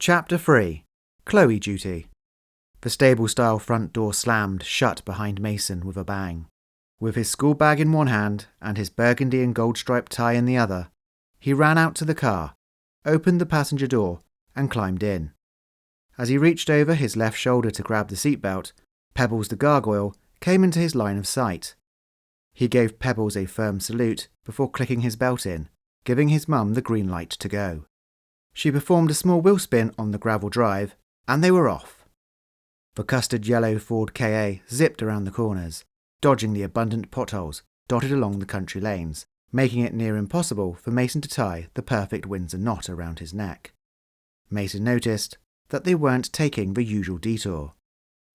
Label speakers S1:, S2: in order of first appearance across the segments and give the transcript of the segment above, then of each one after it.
S1: Chapter 3. Chloe Duty. The stable-style front door slammed shut behind Mason with a bang. With his school bag in one hand and his burgundy and gold-striped tie in the other, he ran out to the car, opened the passenger door, and climbed in. As he reached over his left shoulder to grab the seatbelt, Pebbles the Gargoyle came into his line of sight. He gave Pebbles a firm salute before clicking his belt in, giving his mum the green light to go. She performed a small wheel spin on the gravel drive, and they were off. The custard yellow Ford Ka zipped around the corners, dodging the abundant potholes dotted along the country lanes, making it near impossible for Mason to tie the perfect Windsor knot around his neck. Mason noticed that they weren't taking the usual detour.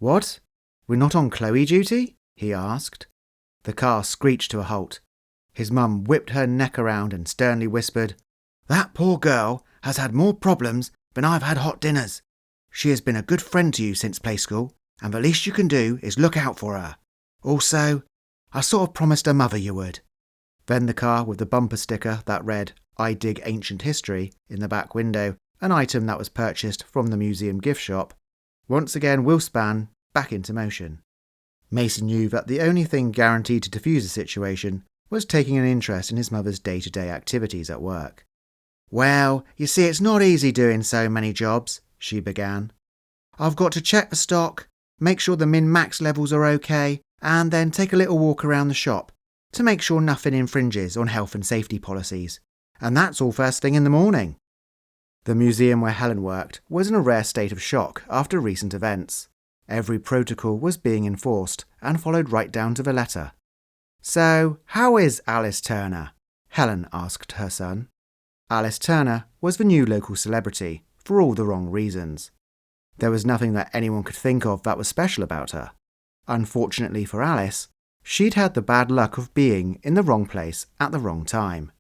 S1: "What? We're not on Chloe duty?" he asked. The car screeched to a halt. His mum whipped her neck around and sternly whispered, "That poor girl has had more problems than I've had hot dinners. She has been a good friend to you since play school, and the least you can do is look out for her. Also, I sort of promised her mother you would." Then the car with the bumper sticker that read, "I dig ancient history," in the back window, an item that was purchased from the museum gift shop, once again wheel span back into motion. Mason knew that the only thing guaranteed to defuse the situation was taking an interest in his mother's day-to-day activities at work. "Well, you see, it's not easy doing so many jobs," she began. "I've got to check the stock, make sure the min-max levels are okay, and then take a little walk around the shop to make sure nothing infringes on health and safety policies. And that's all first thing in the morning." The museum where Helen worked was in a rare state of shock after recent events. Every protocol was being enforced and followed right down to the letter. "So, how is Alice Turner?" Helen asked her son. Alice Turner was the new local celebrity, for all the wrong reasons. There was nothing that anyone could think of that was special about her. Unfortunately for Alice, she'd had the bad luck of being in the wrong place at the wrong time.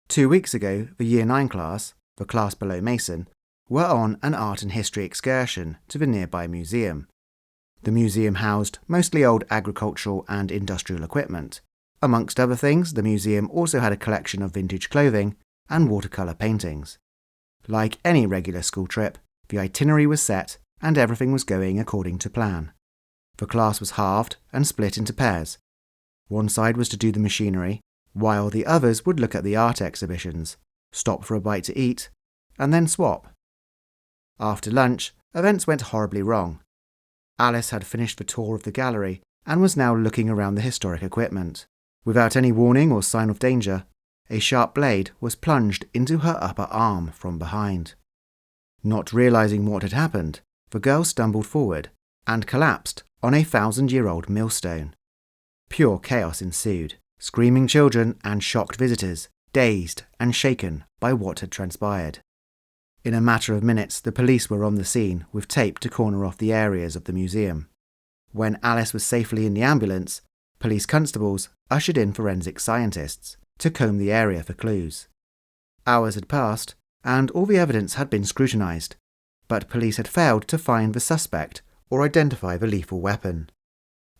S1: 2 weeks ago, the Year 9 class, the class below Mason, were on an art and history excursion to the nearby museum. The museum housed mostly old agricultural and industrial equipment. Amongst other things, the museum also had a collection of vintage clothing and watercolour paintings. Like any regular school trip, the itinerary was set and everything was going according to plan. The class was halved and split into pairs. One side was to do the machinery, while the others would look at the art exhibitions, stop for a bite to eat, and then swap. After lunch, events went horribly wrong. Alice had finished the tour of the gallery and was now looking around the historic equipment. Without any warning or sign of danger, a sharp blade was plunged into her upper arm from behind. Not realizing what had happened, the girl stumbled forward and collapsed on a 1,000-year-old millstone. Pure chaos ensued, screaming children and shocked visitors, dazed and shaken by what had transpired. In a matter of minutes, the police were on the scene with tape to corner off the areas of the museum. When Alice was safely in the ambulance, police constables ushered in forensic scientists to comb the area for clues. Hours had passed, and all the evidence had been scrutinised, but police had failed to find the suspect or identify the lethal weapon.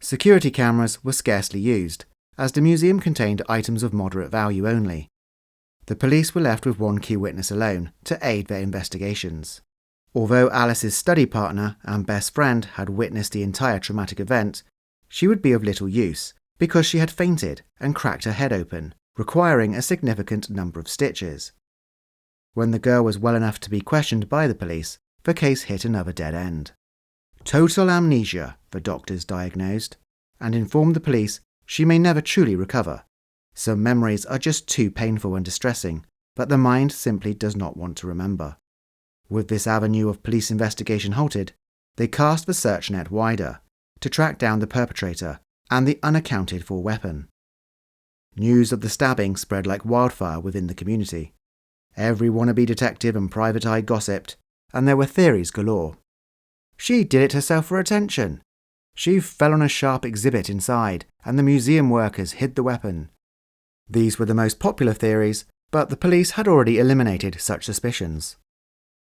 S1: Security cameras were scarcely used, as the museum contained items of moderate value only. The police were left with one key witness alone to aid their investigations. Although Alice's study partner and best friend had witnessed the entire traumatic event, she would be of little use because she had fainted and cracked her head open, requiring a significant number of stitches. When the girl was well enough to be questioned by the police, the case hit another dead end. Total amnesia, the doctors diagnosed, and informed the police she may never truly recover. Some memories are just too painful and distressing, but the mind simply does not want to remember. With this avenue of police investigation halted, they cast the search net wider to track down the perpetrator and the unaccounted-for weapon. News of the stabbing spread like wildfire within the community. Every wannabe detective and private eye gossiped, and there were theories galore. She did it herself for attention. She fell on a sharp exhibit inside, and the museum workers hid the weapon. These were the most popular theories, but the police had already eliminated such suspicions.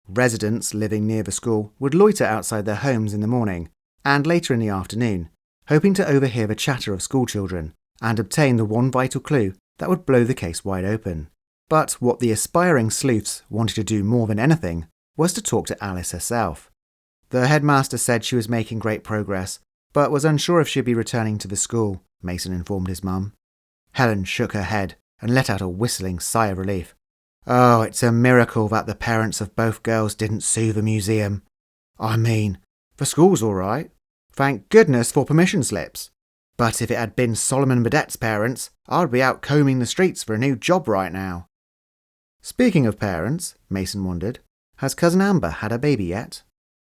S1: Residents living near the school would loiter outside their homes in the morning and later in the afternoon, hoping to overhear the chatter of schoolchildren and obtain the one vital clue that would blow the case wide open. But what the aspiring sleuths wanted to do more than anything was to talk to Alice herself. The headmaster said she was making great progress, but was unsure if she'd be returning to the school, Mason informed his mum. Helen shook her head and let out a whistling sigh of relief. Oh, it's a miracle that the parents of both girls didn't sue the museum. I mean, the school's all right. Thank goodness for permission slips. But if it had been Solomon Badette's parents, I'd be out combing the streets for a new job right now. Speaking of parents, Mason wondered, has Cousin Amber had a baby yet?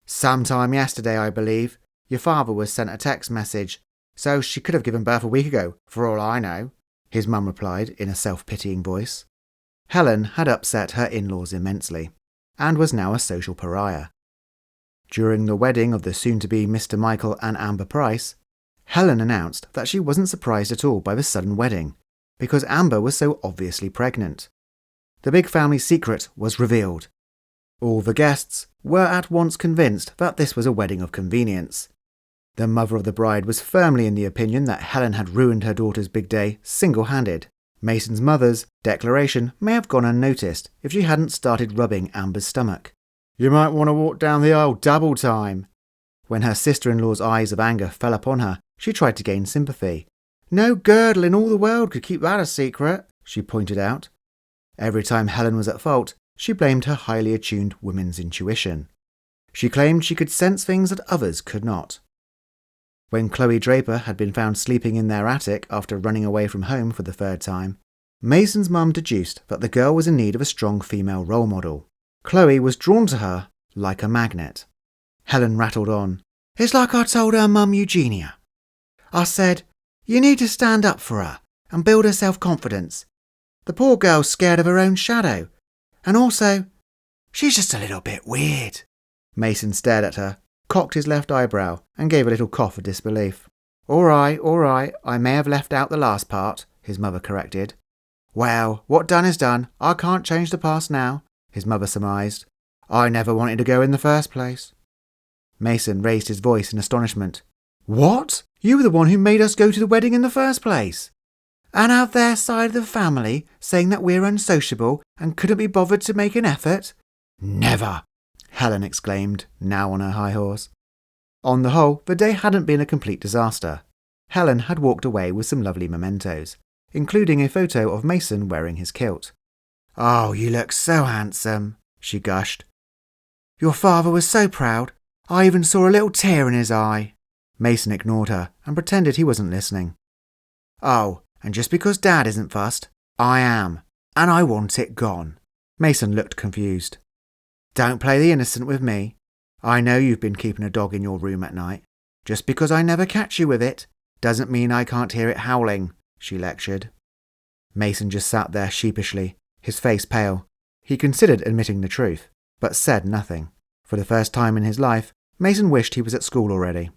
S1: Sometime yesterday, I believe. Your father was sent a text message, so she could have given birth a week ago, for all I know, his mum replied in a self-pitying voice. Helen had upset her in-laws immensely, and was now a social pariah. During the wedding of the soon-to-be Mr. Michael and Amber Price, Helen announced that she wasn't surprised at all by the sudden wedding, because Amber was so obviously pregnant. The big family secret was revealed. All the guests were at once convinced that this was a wedding of convenience. The mother of the bride was firmly in the opinion that Helen had ruined her daughter's big day single-handed. Mason's mother's declaration may have gone unnoticed if she hadn't started rubbing Amber's stomach. You might want to walk down the aisle double time. When her sister-in-law's eyes of anger fell upon her, she tried to gain sympathy. No girdle in all the world could keep that a secret, she pointed out. Every time Helen was at fault, she blamed her highly attuned women's intuition. She claimed she could sense things that others could not. When Chloe Draper had been found sleeping in their attic after running away from home for the third time, Mason's mum deduced that the girl was in need of a strong female role model. Chloe was drawn to her like a magnet. Helen rattled on. It's like I told her mum Eugenia. I said, you need to stand up for her and build her self-confidence. The poor girl's scared of her own shadow. And also, she's just a little bit weird. Mason stared at her, cocked his left eyebrow, and gave a little cough of disbelief. All right, I may have left out the last part, his mother corrected. Well, what done is done. I can't change the past now, his mother surmised. I never wanted to go in the first place. Mason raised his voice in astonishment. What? You were the one who made us go to the wedding in the first place? And have their side of the family saying that we're unsociable and couldn't be bothered to make an effort? Never, Helen exclaimed, now on her high horse. On the whole, the day hadn't been a complete disaster. Helen had walked away with some lovely mementos, including a photo of Mason wearing his kilt. Oh, you look so handsome, she gushed. Your father was so proud, I even saw a little tear in his eye. Mason ignored her and pretended he wasn't listening. Oh, and just because Dad isn't fussed, I am, and I want it gone. Mason looked confused. Don't play the innocent with me. I know you've been keeping a dog in your room at night. Just because I never catch you with it, doesn't mean I can't hear it howling, she lectured. Mason just sat there sheepishly, his face pale. He considered admitting the truth, but said nothing. For the first time in his life, Mason wished he was at school already.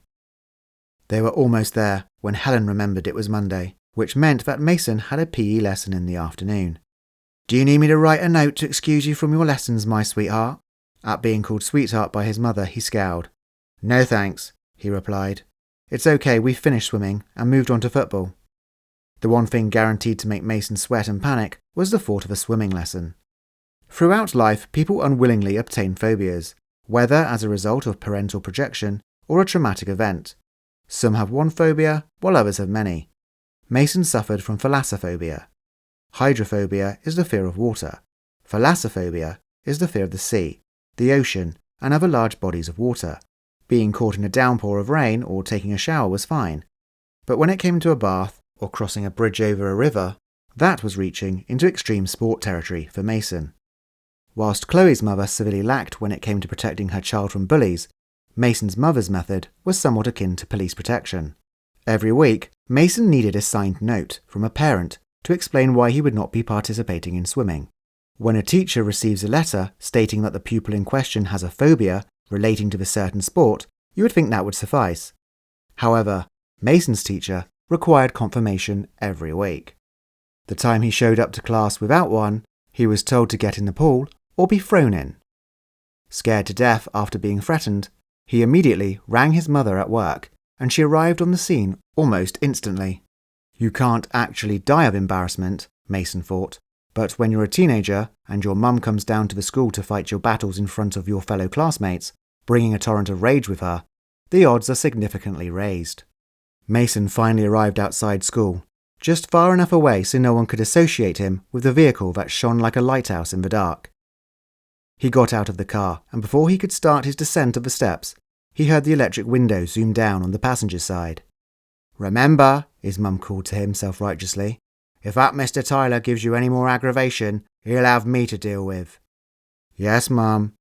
S1: They were almost there when Helen remembered it was Monday, which meant that Mason had a PE lesson in the afternoon. Do you need me to write a note to excuse you from your lessons, my sweetheart? At being called sweetheart by his mother, he scowled. No thanks, he replied. It's okay, we've finished swimming and moved on to football. The one thing guaranteed to make Mason sweat and panic was the thought of a swimming lesson. Throughout life, people unwillingly obtain phobias, whether as a result of parental projection or a traumatic event. Some have one phobia, while others have many. Mason suffered from thalassophobia. Hydrophobia is the fear of water. Thalassophobia is the fear of the sea, the ocean, and other large bodies of water. Being caught in a downpour of rain or taking a shower was fine. But when it came to a bath or crossing a bridge over a river, that was reaching into extreme sport territory for Mason. Whilst Chloe's mother severely lacked when it came to protecting her child from bullies, Mason's mother's method was somewhat akin to police protection. Every week, Mason needed a signed note from a parent to explain why he would not be participating in swimming. When a teacher receives a letter stating that the pupil in question has a phobia relating to the certain sport, you would think that would suffice. However, Mason's teacher required confirmation every week. The time he showed up to class without one, he was told to get in the pool or be thrown in. Scared to death after being threatened, he immediately rang his mother at work, and she arrived on the scene almost instantly. You can't actually die of embarrassment, Mason thought, But when you're a teenager and your mum comes down to the school to fight your battles in front of your fellow classmates, bringing a torrent of rage with her, the odds are significantly raised. Mason finally arrived outside school, just far enough away so no one could associate him with the vehicle that shone like a lighthouse in the dark. He got out of the car, and before he could start his descent of the steps, he heard the electric window zoom down on the passenger side. "Remember," his mum called to him self-righteously, "if that Mr. Tyler gives you any more aggravation, he'll have me to deal with." "Yes, Mum.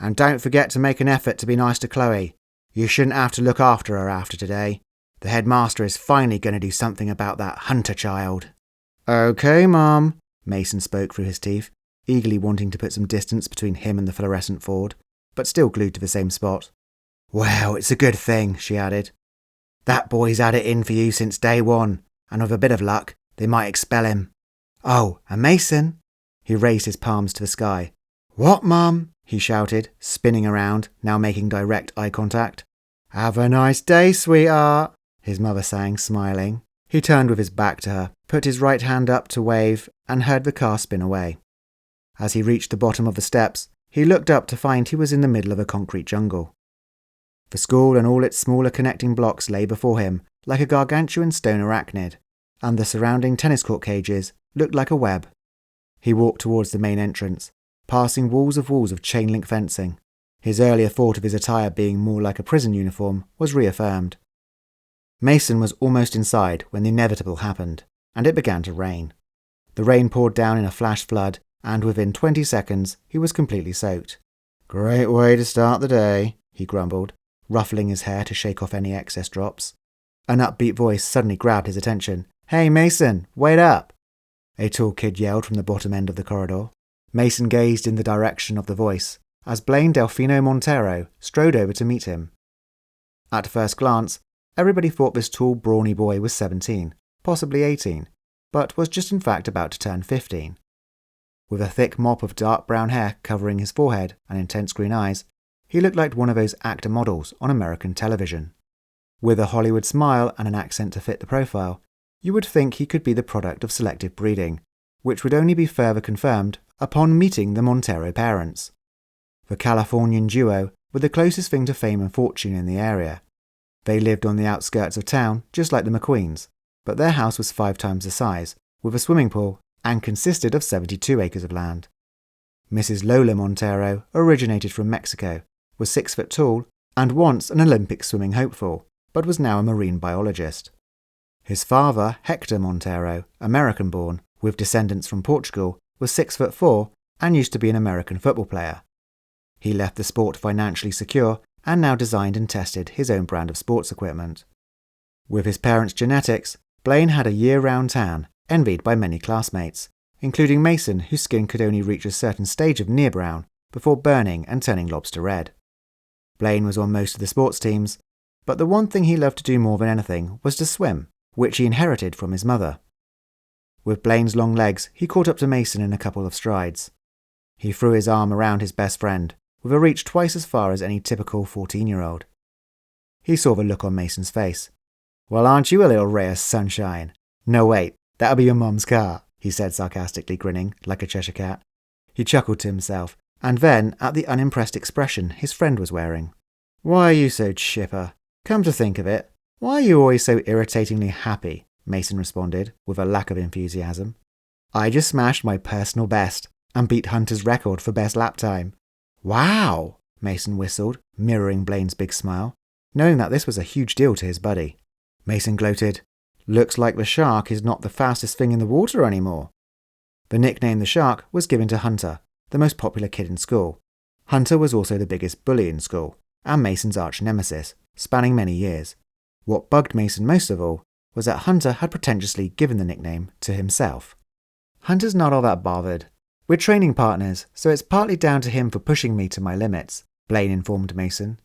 S1: And don't forget to make an effort to be nice to Chloe. You shouldn't have to look after her after today. The headmaster is finally going to do something about that Hunter child." "Okay, Mum," Mason spoke through his teeth, eagerly wanting to put some distance between him and the fluorescent Ford, but still glued to the same spot. "Well, it's a good thing," she added. "That boy's had it in for you since day one, and with a bit of luck, they might expel him. Oh, and Mason!" He raised his palms to the sky. "What, Mum?" he shouted, spinning around, now making direct eye contact. "Have a nice day, sweetheart," his mother sang, smiling. He turned with his back to her, put his right hand up to wave, and heard the car spin away. As he reached the bottom of the steps, he looked up to find he was in the middle of a concrete jungle. The school and all its smaller connecting blocks lay before him like a gargantuan stone arachnid, and the surrounding tennis court cages looked like a web. He walked towards the main entrance, passing walls of chain-link fencing. His earlier thought of his attire being more like a prison uniform was reaffirmed. Mason was almost inside when the inevitable happened, and it began to rain. The rain poured down in a flash flood, and within 20 seconds he was completely soaked. "Great way to start the day," he grumbled, ruffling his hair to shake off any excess drops. An upbeat voice suddenly grabbed his attention. "Hey, Mason, wait up!" A tall kid yelled from the bottom end of the corridor. Mason gazed in the direction of the voice, as Blaine Delfino Montero strode over to meet him. At first glance, everybody thought this tall, brawny boy was 17, possibly 18, but was just in fact about to turn 15. With a thick mop of dark brown hair covering his forehead and intense green eyes, he looked like one of those actor models on American television. With a Hollywood smile and an accent to fit the profile, you would think he could be the product of selective breeding, which would only be further confirmed upon meeting the Montero parents. The Californian duo were the closest thing to fame and fortune in the area. They lived on the outskirts of town, just like the McQueens, but their house was 5 times the size, with a swimming pool, and consisted of 72 acres of land. Mrs. Lola Montero originated from Mexico, was 6 foot tall, and once an Olympic swimming hopeful, but was now a marine biologist. His father, Hector Montero, American-born, with descendants from Portugal, was 6'4" and used to be an American football player. He left the sport financially secure and now designed and tested his own brand of sports equipment. With his parents' genetics, Blaine had a year-round tan, envied by many classmates, including Mason, whose skin could only reach a certain stage of near brown before burning and turning lobster red. Blaine was on most of the sports teams, but the one thing he loved to do more than anything was to swim, which he inherited from his mother. With Blaine's long legs, he caught up to Mason in a couple of strides. He threw his arm around his best friend, with a reach twice as far as any typical 14-year-old. He saw the look on Mason's face. "Well, aren't you a little ray of sunshine? No, wait, that'll be your mum's car," he said sarcastically, grinning like a Cheshire cat. He chuckled to himself, and then at the unimpressed expression his friend was wearing. "Why are you so chipper? Come to think of it, why are you always so irritatingly happy?" Mason responded, with a lack of enthusiasm. "I just smashed my personal best, and beat Hunter's record for best lap time." "Wow!" Mason whistled, mirroring Blaine's big smile, knowing that this was a huge deal to his buddy. Mason gloated. "Looks like the Shark is not the fastest thing in the water anymore." The nickname the Shark was given to Hunter, the most popular kid in school. Hunter was also the biggest bully in school, and Mason's arch nemesis, spanning many years. What bugged Mason most of all was that Hunter had pretentiously given the nickname to himself. "Hunter's not all that bothered. We're training partners, so it's partly down to him for pushing me to my limits," Blaine informed Mason.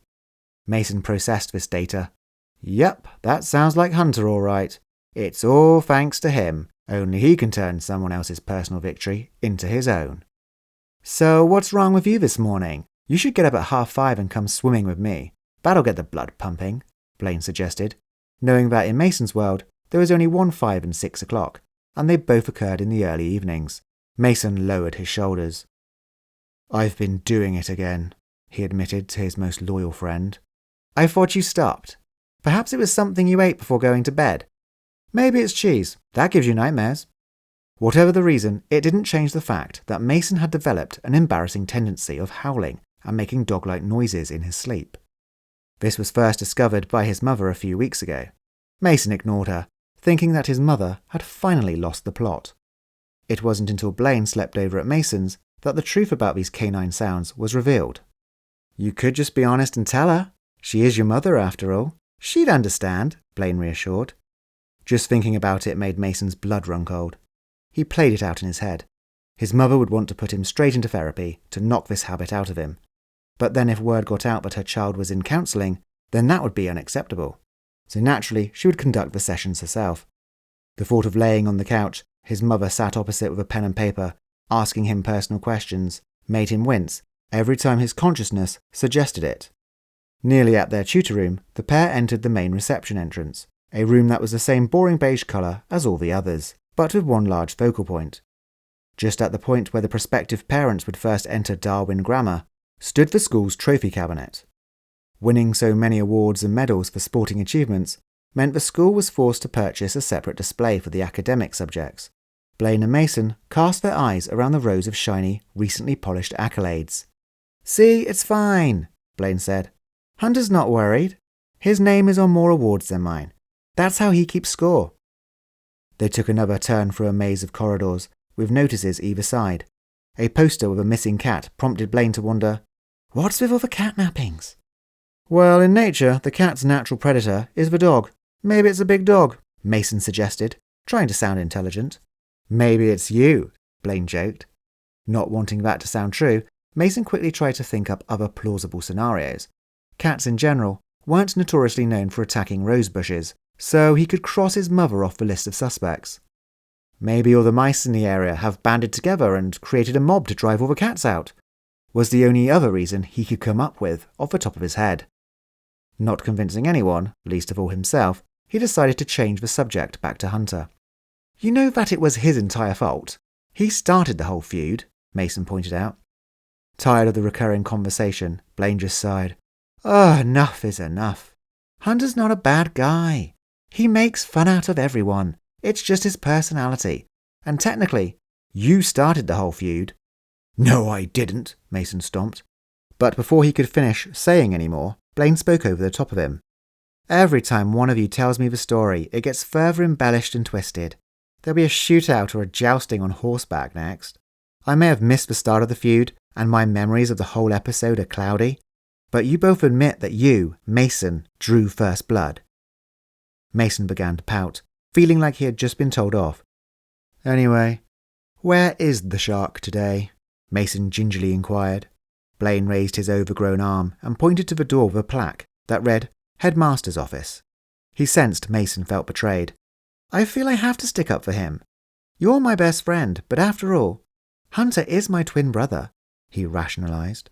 S1: Mason processed this data. "Yep, that sounds like Hunter all right. It's all thanks to him. Only he can turn someone else's personal victory into his own." "So what's wrong with you this morning? You should get up at 5:30 and come swimming with me. That'll get the blood pumping," Blaine suggested, knowing that in Mason's world there was only one 5 and 6 o'clock, and they both occurred in the early evenings. Mason lowered his shoulders. "I've been doing it again," he admitted to his most loyal friend. "I thought you stopped. Perhaps it was something you ate before going to bed. Maybe it's cheese. That gives you nightmares." Whatever the reason, it didn't change the fact that Mason had developed an embarrassing tendency of howling and making dog-like noises in his sleep. This was first discovered by his mother a few weeks ago. Mason ignored her, thinking that his mother had finally lost the plot. It wasn't until Blaine slept over at Mason's that the truth about these canine sounds was revealed. "You could just be honest and tell her. She is your mother, after all. She'd understand," Blaine reassured. Just thinking about it made Mason's blood run cold. He played it out in his head. His mother would want to put him straight into therapy to knock this habit out of him. But then if word got out that her child was in counselling, then that would be unacceptable. So naturally, she would conduct the sessions herself. The thought of laying on the couch, his mother sat opposite with a pen and paper, asking him personal questions, made him wince every time his consciousness suggested it. Nearly at their tutor room, the pair entered the main reception entrance, a room that was the same boring beige colour as all the others, but with one large focal point. Just at the point where the prospective parents would first enter Darwin Grammar, stood the school's trophy cabinet. Winning so many awards and medals for sporting achievements meant the school was forced to purchase a separate display for the academic subjects. Blaine and Mason cast their eyes around the rows of shiny, recently polished accolades. "See, it's fine," Blaine said. "Hunter's not worried. His name is on more awards than mine. That's how he keeps score." They took another turn through a maze of corridors, with notices either side. A poster with a missing cat prompted Blaine to wonder, what's with all the catnappings? "Well, in nature, the cat's natural predator is the dog. Maybe it's a big dog," Mason suggested, trying to sound intelligent. "Maybe it's you," Blaine joked. Not wanting that to sound true, Mason quickly tried to think up other plausible scenarios. Cats in general weren't notoriously known for attacking rose bushes, so he could cross his mother off the list of suspects. "Maybe all the mice in the area have banded together and created a mob to drive all the cats out," was the only other reason he could come up with off the top of his head. Not convincing anyone, least of all himself, he decided to change the subject back to Hunter. "You know that it was his entire fault. He started the whole feud," Mason pointed out. Tired of the recurring conversation, Blaine just sighed. Enough is enough. Hunter's not a bad guy. He makes fun out of everyone. It's just his personality. And technically, you started the whole feud." "No, I didn't," Mason stomped. But before he could finish saying any more, Blaine spoke over the top of him. "Every time one of you tells me the story, it gets further embellished and twisted. There'll be a shootout or a jousting on horseback next. I may have missed the start of the feud, and my memories of the whole episode are cloudy, but you both admit that you, Mason, drew first blood." Mason began to pout, feeling like he had just been told off. "Anyway, where is the shark today?" Mason gingerly inquired. Blaine raised his overgrown arm and pointed to the door with a plaque that read, "Headmaster's Office." He sensed Mason felt betrayed. "I feel I have to stick up for him. You're my best friend, but after all, Hunter is my twin brother," he rationalized.